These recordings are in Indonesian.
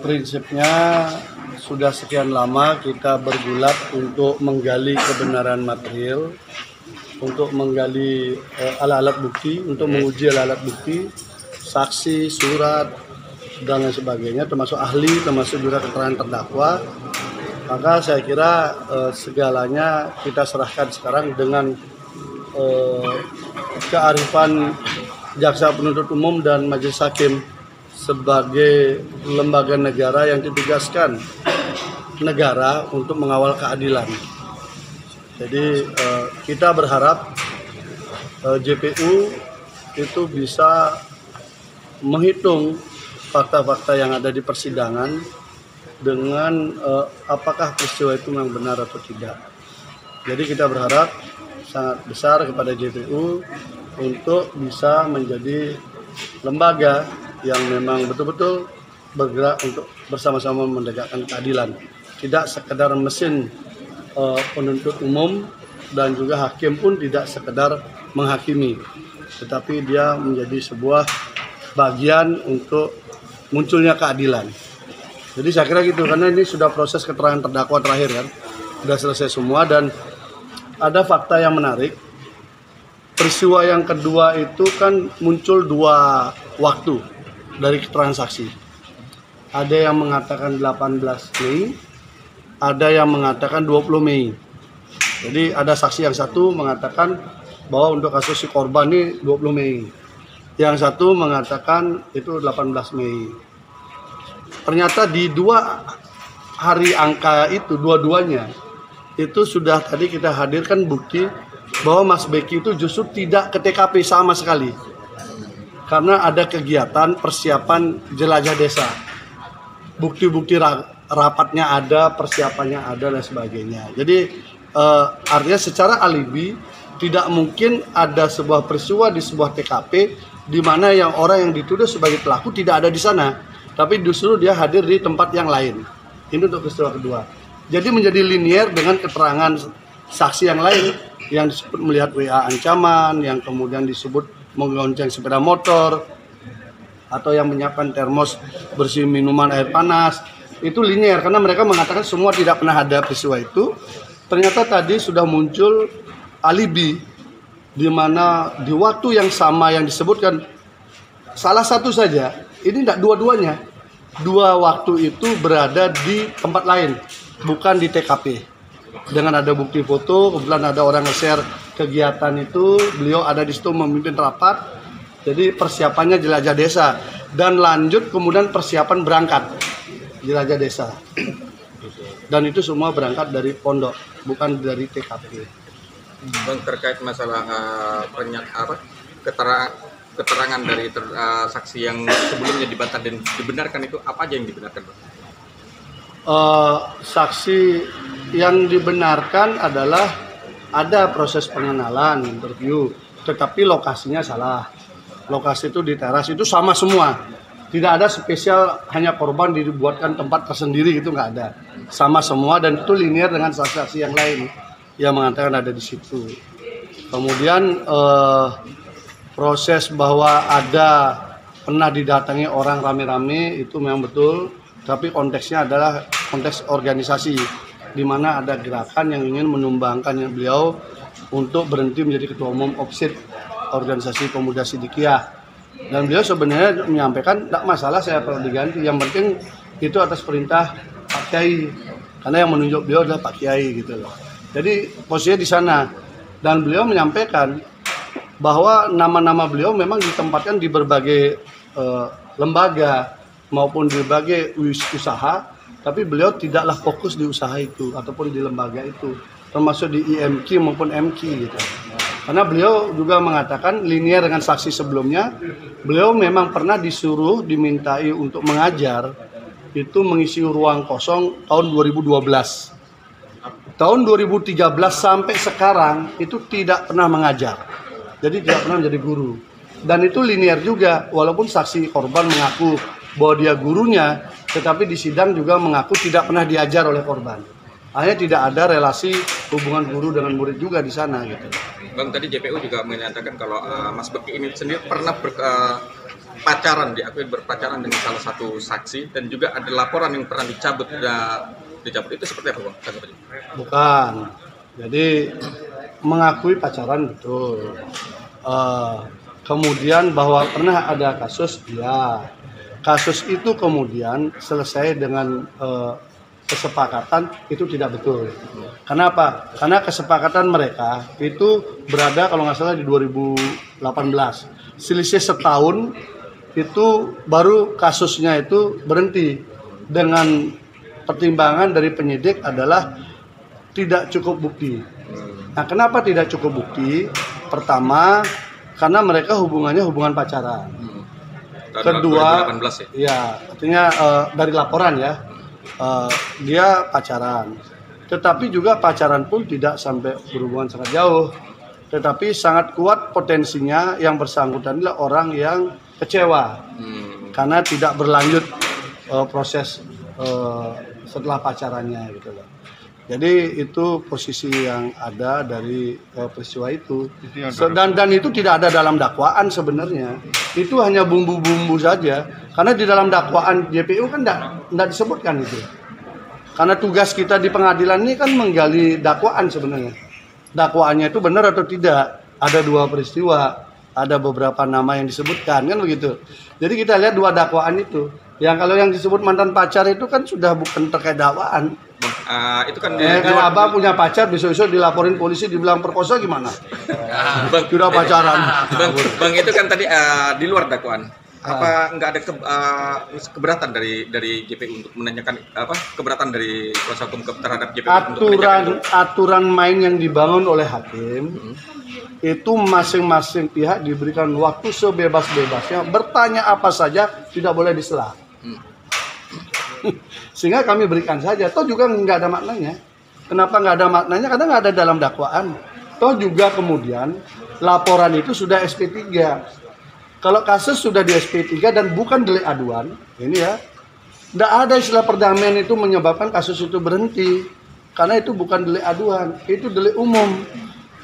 Prinsipnya sudah sekian lama kita bergulat untuk menggali kebenaran material, untuk menggali alat-alat bukti, untuk menguji alat-alat bukti, saksi, surat, dan lain sebagainya, termasuk ahli, termasuk juga keterangan terdakwa. Maka saya kira segalanya kita serahkan sekarang dengan kearifan jaksa penuntut umum dan majelis hakim sebagai lembaga negara yang ditugaskan negara untuk mengawal keadilan. Jadi kita berharap JPU itu bisa menghitung fakta-fakta yang ada di persidangan dengan apakah peristiwa itu memang benar atau tidak. Jadi kita berharap sangat besar kepada JPU untuk bisa menjadi lembaga yang memang betul-betul bergerak untuk bersama-sama menegakkan keadilan. Tidak sekedar mesin penuntut umum dan juga hakim pun tidak sekedar menghakimi, tetapi dia menjadi sebuah bagian untuk munculnya keadilan. Jadi saya kira gitu, karena ini sudah proses keterangan terdakwa terakhir kan, sudah selesai semua dan ada fakta yang menarik. Peristiwa yang kedua itu kan muncul dua waktu dari keterangan saksi. Ada yang mengatakan 18 Mei, ada yang mengatakan 20 Mei. Jadi ada saksi yang satu mengatakan bahwa untuk kasus si korban ini 20 Mei. Yang satu mengatakan itu 18 Mei. Ternyata di dua hari angka itu, dua-duanya, itu sudah tadi kita hadirkan bukti bahwa Mas Beki itu justru tidak ke TKP sama sekali. Karena ada kegiatan persiapan jelajah desa. Bukti-bukti rapatnya ada, persiapannya ada, dan sebagainya. Jadi artinya secara alibi tidak mungkin ada sebuah peristiwa di sebuah TKP di mana yang orang yang dituduh sebagai pelaku tidak ada di sana, tapi justru dia hadir di tempat yang lain. Ini untuk peristiwa kedua. Jadi menjadi linier dengan keterangan saksi yang lain yang disebut melihat WA ancaman, yang kemudian disebut menggonceng sepeda motor, atau yang menyiapkan termos bersih minuman air panas. Itu linier karena mereka mengatakan semua tidak pernah ada peristiwa itu. Ternyata tadi sudah muncul alibi di mana di waktu yang sama yang disebutkan salah satu saja, ini tidak dua-duanya. Dua waktu itu berada di tempat lain, bukan di TKP. Dengan ada bukti foto, kebetulan ada orang nge-share kegiatan itu, beliau ada di situ memimpin rapat. Jadi persiapannya jelajah desa dan lanjut kemudian persiapan berangkat jelajah desa. Dan itu semua berangkat dari pondok, bukan dari TKP. Bang, terkait masalah keterangan dari saksi yang sebelumnya dibantah dan dibenarkan, itu apa aja yang dibenarkan, Bang? Saksi yang dibenarkan adalah ada proses pengenalan, interview, tetapi lokasinya salah. Lokasi itu di teras, itu sama semua. Tidak ada spesial hanya korban dibuatkan tempat tersendiri, gitu nggak ada. Sama semua dan itu linear dengan saksi-saksi yang lain yang mengatakan ada di situ. Kemudian proses bahwa ada pernah didatangi orang rame-rame itu memang betul, tapi konteksnya adalah konteks organisasi di mana ada gerakan yang ingin menumbangkan beliau untuk berhenti menjadi ketua umum OPSID, Organisasi Pemuda Sidikiyah. Dan beliau sebenarnya menyampaikan tidak masalah saya perlu diganti, yang penting itu atas perintah Pak Kiai, karena yang menunjuk beliau adalah Pak Kiai gitu loh. Jadi posisinya di sana dan beliau menyampaikan bahwa nama-nama beliau memang ditempatkan di berbagai lembaga maupun di berbagai usaha, tapi beliau tidaklah fokus di usaha itu ataupun di lembaga itu, termasuk di IMQ maupun MQ gitu. Karena beliau juga mengatakan linear dengan saksi sebelumnya, beliau memang pernah disuruh dimintai untuk mengajar itu mengisi ruang kosong tahun 2012. Tahun 2013 sampai sekarang itu tidak pernah mengajar. Jadi tidak pernah menjadi guru. Dan itu linear juga, walaupun saksi korban mengaku bahwa dia gurunya, tetapi di sidang juga mengaku tidak pernah diajar oleh korban. Hanya tidak ada relasi hubungan guru dengan murid juga di sana gitu. Bang, tadi JPU juga menyatakan kalau Mas Beki ini sendiri pernah pacaran, diakui berpacaran dengan salah satu saksi, dan juga ada laporan yang pernah dicabut. Dicabut itu seperti apa, Bang? Bukan. Jadi mengakui pacaran betul. Kemudian bahwa pernah ada kasus, ya. Kasus itu kemudian selesai dengan kesepakatan, itu tidak betul. Kenapa? Karena kesepakatan mereka itu berada kalau nggak salah di 2018. Selisih setahun itu baru kasusnya itu berhenti dengan pertimbangan dari penyidik adalah tidak cukup bukti. Nah, kenapa tidak cukup bukti? Pertama, karena mereka hubungannya hubungan pacaran. Kedua, 2018 ya? Ya, artinya dari laporan ya, dia pacaran. Tetapi juga pacaran pun tidak sampai berhubungan sangat jauh. Tetapi sangat kuat potensinya yang bersangkutan adalah orang yang kecewa karena tidak berlanjut proses setelah pacarannya gitu loh. Jadi itu posisi yang ada dari peristiwa itu. Dan itu tidak ada dalam dakwaan sebenarnya. Itu hanya bumbu-bumbu saja. Karena di dalam dakwaan JPU kan tidak disebutkan itu. Karena tugas kita di pengadilan ini kan menggali dakwaan sebenarnya. Dakwaannya itu benar atau tidak. Ada 2 peristiwa, ada beberapa nama yang disebutkan kan begitu. Jadi kita lihat 2 dakwaan itu. Yang kalau yang disebut mantan pacar itu kan sudah bukan terkait dakwaan. Itu kan kalau abang punya pacar besok-besok dilaporin polisi dibilang perkosa gimana? Bang, sudah pacaran. Bang itu kan tadi di luar dakwaan. Apa nggak ada keberatan dari JPU untuk menanyakan keberatan dari kuasa hukum terhadap JPU? Aturan main yang dibangun oleh hakim itu masing-masing pihak diberikan waktu sebebas-bebasnya bertanya apa saja, tidak boleh disela. Sehingga kami berikan saja. Toh juga nggak ada maknanya. Kenapa nggak ada maknanya? Karena nggak ada dalam dakwaan. Toh juga kemudian laporan itu sudah SP3. Kalau kasus sudah di SP3 dan bukan delik aduan, ini ya, nggak ada istilah perdamaian itu menyebabkan kasus itu berhenti. Karena itu bukan delik aduan, itu delik umum.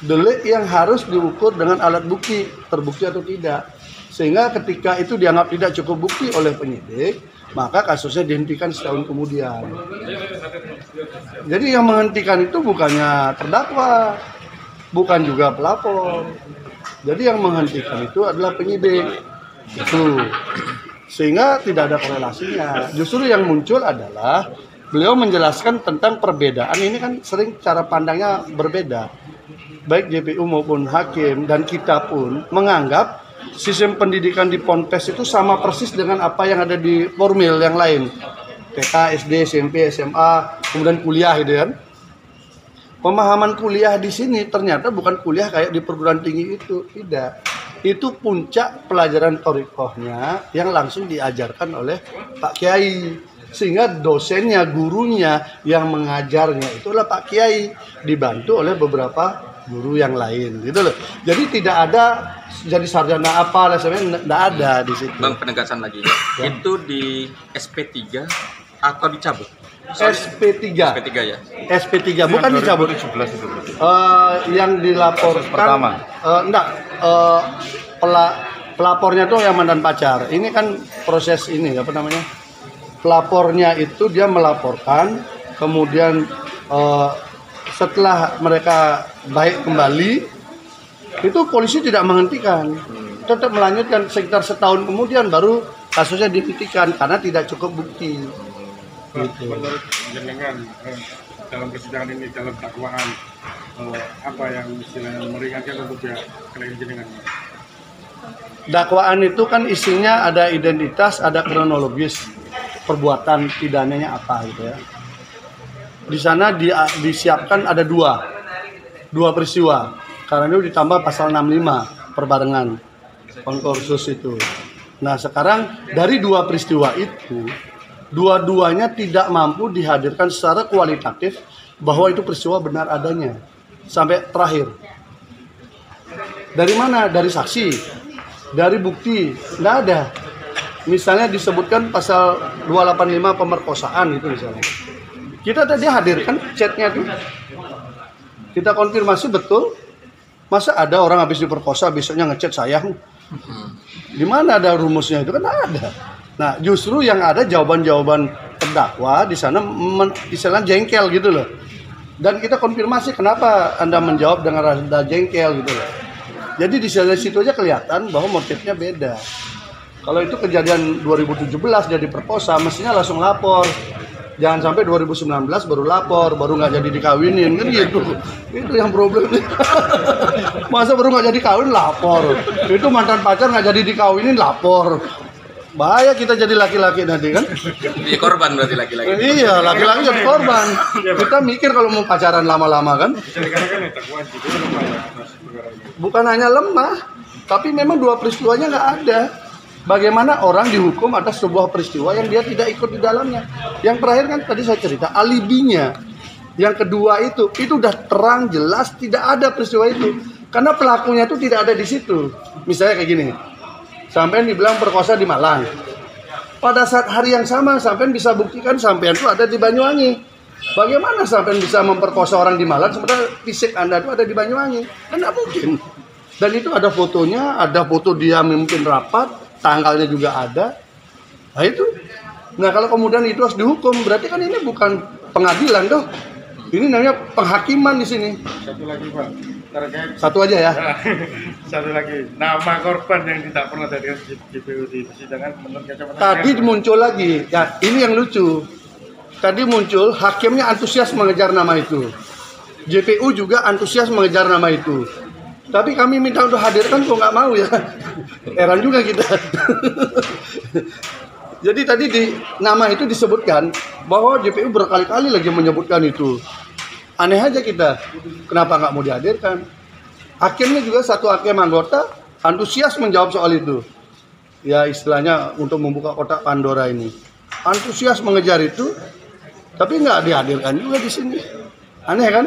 Delik yang harus diukur dengan alat bukti, terbukti atau tidak. Sehingga ketika itu dianggap tidak cukup bukti oleh penyidik, maka kasusnya dihentikan setahun kemudian. Jadi yang menghentikan itu bukannya terdakwa, bukan juga pelapor. Jadi yang menghentikan itu adalah penyidik. Itu. Sehingga tidak ada korelasinya. Justru yang muncul adalah beliau menjelaskan tentang perbedaan. Ini kan sering cara pandangnya berbeda. Baik JPU maupun hakim dan kita pun menganggap sistem pendidikan di Ponpes itu sama persis dengan apa yang ada di formil yang lain. TK, SD, SMP, SMA, kemudian kuliah gitu kan. Pemahaman kuliah di sini ternyata bukan kuliah kayak di perguruan tinggi itu, tidak. Itu puncak pelajaran thoriqohnya yang langsung diajarkan oleh Pak Kiai. Sehingga dosennya, gurunya yang mengajarnya itulah Pak Kiai, dibantu oleh beberapa guru yang lain gitu loh. Jadi tidak ada jadi sarjana apa sebenarnya tidak ada di situ. Bang, penegasan lagi. Ya. Itu di SP3 atau dicabut? SP3 ya. SP3 bukan dicabut. 2017 itu. Yang dilaporkan pertama. Pelapornya tuh yang mantan pacar. Ini kan proses ini apa namanya? Pelapornya itu dia melaporkan, kemudian setelah mereka baik kembali, itu polisi tidak menghentikan, tetap melanjutkan sekitar setahun kemudian baru kasusnya dihentikan karena tidak cukup bukti. Gitu. Menurut jenengan dalam persidangan ini, dalam dakwaan apa yang istilahnya meringankan untuk pihak klien jenengan? Dakwaan itu kan isinya ada identitas, ada kronologis perbuatan pidananya apa gitu ya. Di sana disiapkan ada dua peristiwa. Karena itu ditambah pasal 65 perbarengan konkursus itu. Nah sekarang dari 2 peristiwa itu, dua-duanya tidak mampu dihadirkan secara kualitatif bahwa itu peristiwa benar adanya sampai terakhir. Dari mana? Dari saksi, dari bukti, tidak ada. Misalnya disebutkan pasal 285 pemerkosaan itu misalnya. Kita tadi hadirkan chatnya tuh. Kita konfirmasi betul. Masa ada orang habis diperkosa besoknya ngechat sayang? Di mana ada rumusnya itu? Kan ada. Nah, justru yang ada jawaban-jawaban terdakwa di sana istilahnya jengkel gitu loh. Dan kita konfirmasi kenapa Anda menjawab dengan rada jengkel gitu loh. Jadi di situ aja kelihatan bahwa motifnya beda. Kalau itu kejadian 2017 dia diperkosa, mestinya langsung lapor. Jangan sampai 2019 baru lapor, baru nggak jadi dikawinin kan gitu. Itu yang problemnya. Masa baru nggak jadi kawin lapor. Itu mantan pacar nggak jadi dikawinin lapor. Bahaya kita jadi laki-laki nanti kan. Jadi korban berarti laki-laki. Iya, laki-laki jadi korban. Kita mikir kalau mau pacaran lama-lama kan. Bukan hanya lemah, tapi memang dua peristiwanya nggak ada. Bagaimana orang dihukum atas sebuah peristiwa yang dia tidak ikut di dalamnya. Yang terakhir kan tadi saya cerita alibinya. Yang kedua itu udah terang jelas tidak ada peristiwa itu. Karena pelakunya itu tidak ada di situ. Misalnya kayak gini. Sampean dibilang perkosa di Malang. Pada saat hari yang sama sampean bisa buktikan sampean itu ada di Banyuwangi. Bagaimana sampean bisa memperkosa orang di Malang sementara fisik Anda itu ada di Banyuwangi? Kan tidak mungkin. Dan itu ada fotonya, ada foto dia memimpin rapat, tanggalnya juga ada. Nah itu. Nah kalau kemudian itu harus dihukum, berarti kan ini bukan pengadilan toh. Ini namanya penghakiman di sini. Satu lagi Pak, terkait Satu aja ya. satu lagi, nama korban yang tidak pernah terlihat di JPU di persidangan menurut kacamata Tadi muncul lagi, ya ini yang lucu. Tadi muncul hakimnya antusias mengejar nama itu. JPU juga antusias mengejar nama itu. Tapi kami minta untuk hadirkan kok nggak mau ya. Heran juga kita. Jadi tadi di nama itu disebutkan bahwa JPU berkali-kali lagi menyebutkan itu. Aneh aja kita, kenapa nggak mau dihadirkan? Hakimnya juga satu hakim anggota antusias menjawab soal itu. Ya istilahnya untuk membuka kotak Pandora ini. Antusias mengejar itu, tapi nggak dihadirkan juga di sini. Aneh kan?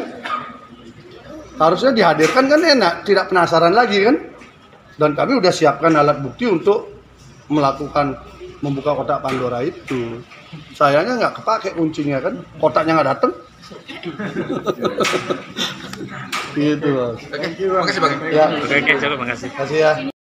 Harusnya dihadirkan kan enak, tidak penasaran lagi kan? Dan kami udah siapkan alat bukti untuk melakukan membuka kotak Pandora itu. Sayangnya nggak kepake kuncinya kan, kotaknya nggak datang. Gitu Mas. Oke, makasih Bang. Ya, Oke, coba makasih. kasih ya.